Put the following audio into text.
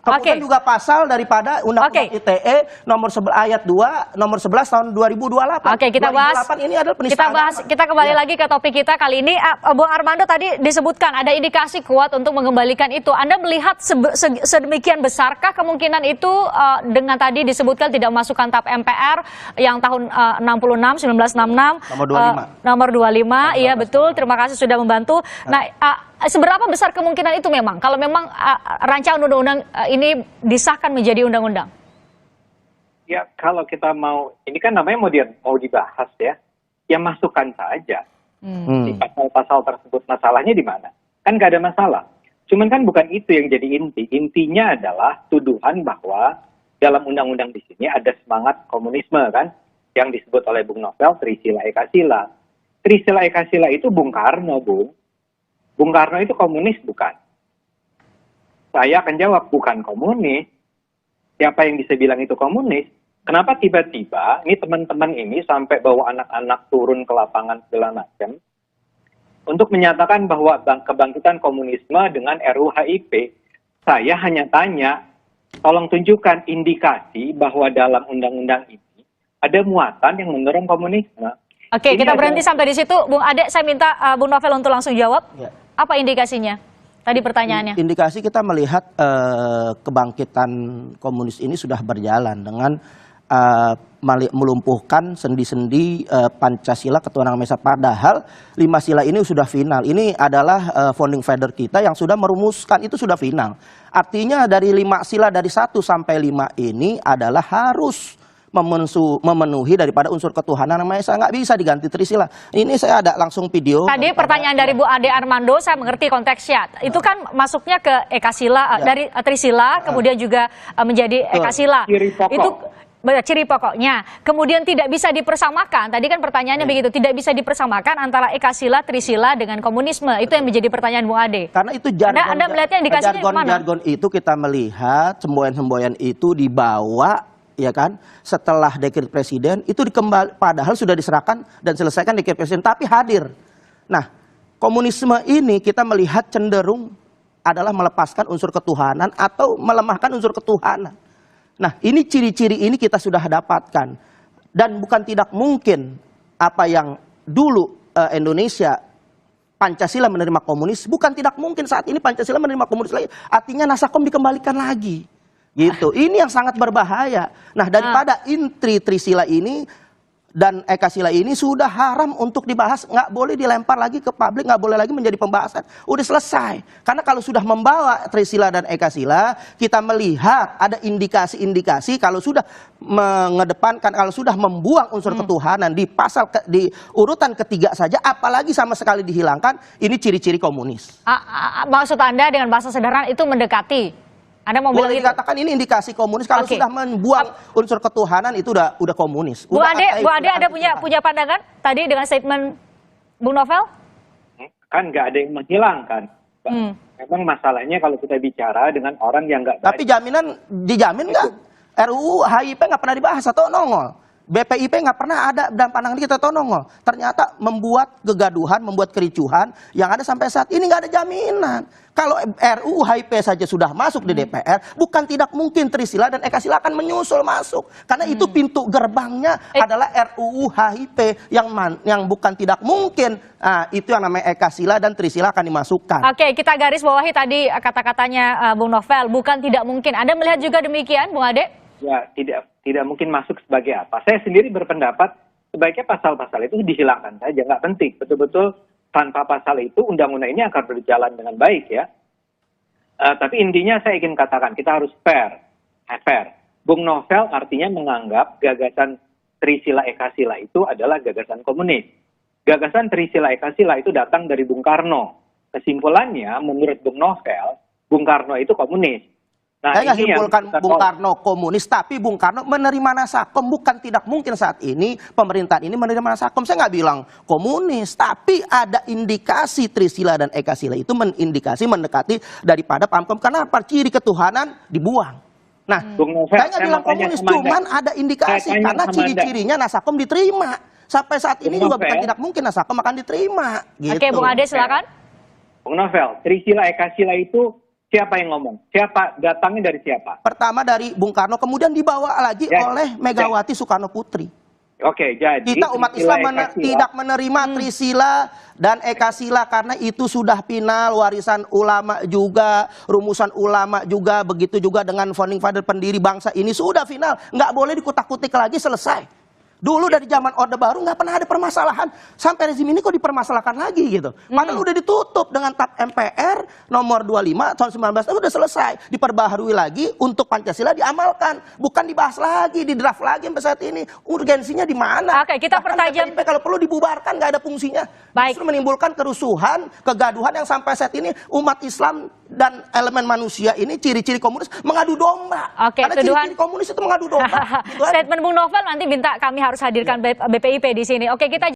Kemudian juga pasal daripada Undang-Undang ITE ayat 2 nomor 11 tahun 2028. Oke, kita bahas. 2008 ini adalah penistaan agama. Kita kembali lagi ke topik kita kali ini. Bung Armando tadi disebutkan ada indikasi kuat untuk mengembalikan itu. Anda melihat sedemikian besarkah kemungkinan itu dengan tadi disebutkan tidak memasukkan TAP MPR yang tahun 1966 nomor 25, iya betul. Terima kasih sudah membantu. Nah, seberapa besar kemungkinan itu memang kalau memang rancangan undang-undang ini disahkan menjadi undang-undang? Ya, kalau kita mau, ini kan namanya mau dibahas ya, ya masukkan saja di pasal-pasal tersebut. Masalahnya di mana? Kan nggak ada masalah. Cuman kan bukan itu yang jadi inti. Intinya adalah tuduhan bahwa dalam undang-undang di sini ada semangat komunisme kan, yang disebut oleh Bung Novel Trisila Ekasila. Trisila Ekasila itu Bung Karno, Bung. Bung Karno itu komunis bukan? Saya akan jawab, bukan komunis. Siapa yang bisa bilang itu komunis? Kenapa tiba-tiba ini teman-teman ini sampai bawa anak-anak turun ke lapangan segala macam untuk menyatakan bahwa kebangkitan komunisme dengan RUU HIP? Saya hanya tanya, tolong tunjukkan indikasi bahwa dalam undang-undang ini ada muatan yang mendorong komunisme. Oke, kita berhenti sampai di situ. Bung Ade, saya minta Bung Novel untuk langsung jawab. Ya. Apa indikasinya? Tadi pertanyaannya. Indikasi kita melihat kebangkitan komunis ini sudah berjalan dengan melumpuhkan sendi-sendi Pancasila, ketuhanan Maha Esa. Padahal 5 sila ini sudah final. Ini adalah founding father kita yang sudah merumuskan, itu sudah final. Artinya dari 5 sila dari 1 sampai 5 ini adalah harus memenuhi daripada unsur ketuhanan Maha Esa, nggak bisa diganti Trisila. Ini saya ada langsung video. Tadi pertanyaan dari Bu Ade Armando, saya mengerti konteksnya. Itu kan masuknya ke Ekasila, dari Trisila, kemudian juga menjadi Ekasila. Itu ciri pokoknya. Kemudian tidak bisa dipersamakan. Tadi kan pertanyaannya begitu, tidak bisa dipersamakan antara Ekasila, Trisila dengan komunisme. Itu yang menjadi pertanyaan Bu Ade. Karena itu jargon, Anda melihatnya indikasinya mana? Jargon itu kita melihat semboyan-semboyan itu dibawa, ya kan, setelah dekret presiden itu padahal sudah diserahkan dan selesaikan dekret presiden, tapi hadir. Nah, komunisme ini kita melihat cenderung adalah melepaskan unsur ketuhanan atau melemahkan unsur ketuhanan. Nah, ini ciri-ciri ini kita sudah dapatkan, dan bukan tidak mungkin apa yang dulu Indonesia Pancasila menerima komunis, bukan tidak mungkin saat ini Pancasila menerima komunis lagi, artinya Nasakom dikembalikan lagi. Gitu. Ini yang sangat berbahaya. Nah, daripada intri Trisila ini dan Ekasila ini sudah haram untuk dibahas, nggak boleh dilempar lagi ke publik, nggak boleh lagi menjadi pembahasan. Udah selesai. Karena kalau sudah membawa Trisila dan Ekasila, kita melihat ada indikasi-indikasi kalau sudah mengedepankan, kalau sudah membuang unsur ketuhanan di pasal di urutan ketiga saja, apalagi sama sekali dihilangkan, ini ciri-ciri komunis. Maksud Anda dengan bahasa sederhana itu mendekati? Anda mau boleh dikatakan ini indikasi komunis kalau sudah membuang unsur ketuhanan itu udah komunis. Bu Ade ada punya pandangan tadi dengan statement Bung Novel? Kan nggak ada yang menghilangkan. Memang masalahnya kalau kita bicara dengan orang yang nggak. Tapi jaminan dijamin nggak? RUU HIP nggak pernah dibahas atau nongol. BPIP nggak pernah ada dalam pandangan kita atau nongol. Ternyata membuat kegaduhan, membuat kericuhan yang ada sampai saat ini nggak ada jaminan. Kalau RUU HIP saja sudah masuk di DPR, bukan tidak mungkin Trisila dan Ekasila akan menyusul masuk. Karena itu pintu gerbangnya adalah RUU HIP yang bukan tidak mungkin. Itu yang namanya Ekasila dan Trisila akan dimasukkan. Oke, kita garis bawahi tadi kata-katanya Bung Novel, bukan tidak mungkin. Anda melihat juga demikian, Bung Ade? Ya, tidak mungkin masuk sebagai apa. Saya sendiri berpendapat sebaiknya pasal-pasal itu dihilangkan saja, nggak penting. Betul-betul tanpa pasal itu undang-undang ini akan berjalan dengan baik ya. Tapi intinya saya ingin katakan kita harus fair. Bung Novel artinya menganggap gagasan Trisila Ekasila itu adalah gagasan komunis. Gagasan Trisila Ekasila itu datang dari Bung Karno. Kesimpulannya menurut Bung Novel, Bung Karno itu komunis. Nah, saya nggak simpulkan Bung Karno komunis, tapi Bung Karno menerima Nasakom. Bukan tidak mungkin saat ini pemerintahan ini menerima Nasakom. Saya nggak bilang komunis, tapi ada indikasi Trisila dan Ekasila itu mendekati daripada PAMKOM. Kenapa? Ciri ketuhanan dibuang. Nah, saya nggak bilang komunis, cuman ada indikasi karena ciri-cirinya Nasakom diterima. Sampai saat ini juga bukan tidak mungkin Nasakom akan diterima. Gitu. Oke, Bung Ade silakan. Bung Novel, Trisila Ekasila itu Siapa yang ngomong? Siapa datangnya dari siapa? Pertama dari Bung Karno, kemudian dibawa lagi Ya. oleh Megawati Soekarno Putri. Oke, jadi Kita umat Islam tidak menerima Trisila dan Ekasila karena itu sudah final, warisan ulama juga, rumusan ulama juga, begitu juga dengan founding father pendiri bangsa ini sudah final, nggak boleh dikutak-kutik lagi, selesai. Dulu dari zaman Orde Baru nggak pernah ada permasalahan, sampai rezim ini kok dipermasalahkan lagi gitu. Padahal udah ditutup dengan TAP MPR nomor 25 tahun 19 udah selesai, diperbaharui lagi untuk Pancasila diamalkan, bukan dibahas lagi, di draft lagi sampai saat ini. Urgensinya di mana? Oke, kita Bahkan pertajam. BPIP kalau perlu dibubarkan, nggak ada fungsinya. Baik. Justru menimbulkan kerusuhan, kegaduhan yang sampai saat ini umat Islam dan elemen manusia ini ciri-ciri komunis mengadu domba. Oke, Karena tuduhan- ciri-ciri komunis itu mengadu domba. Gitu aja. Statement Bung Novel nanti minta kami harus hadirkan BPIP di sini. Oke, kita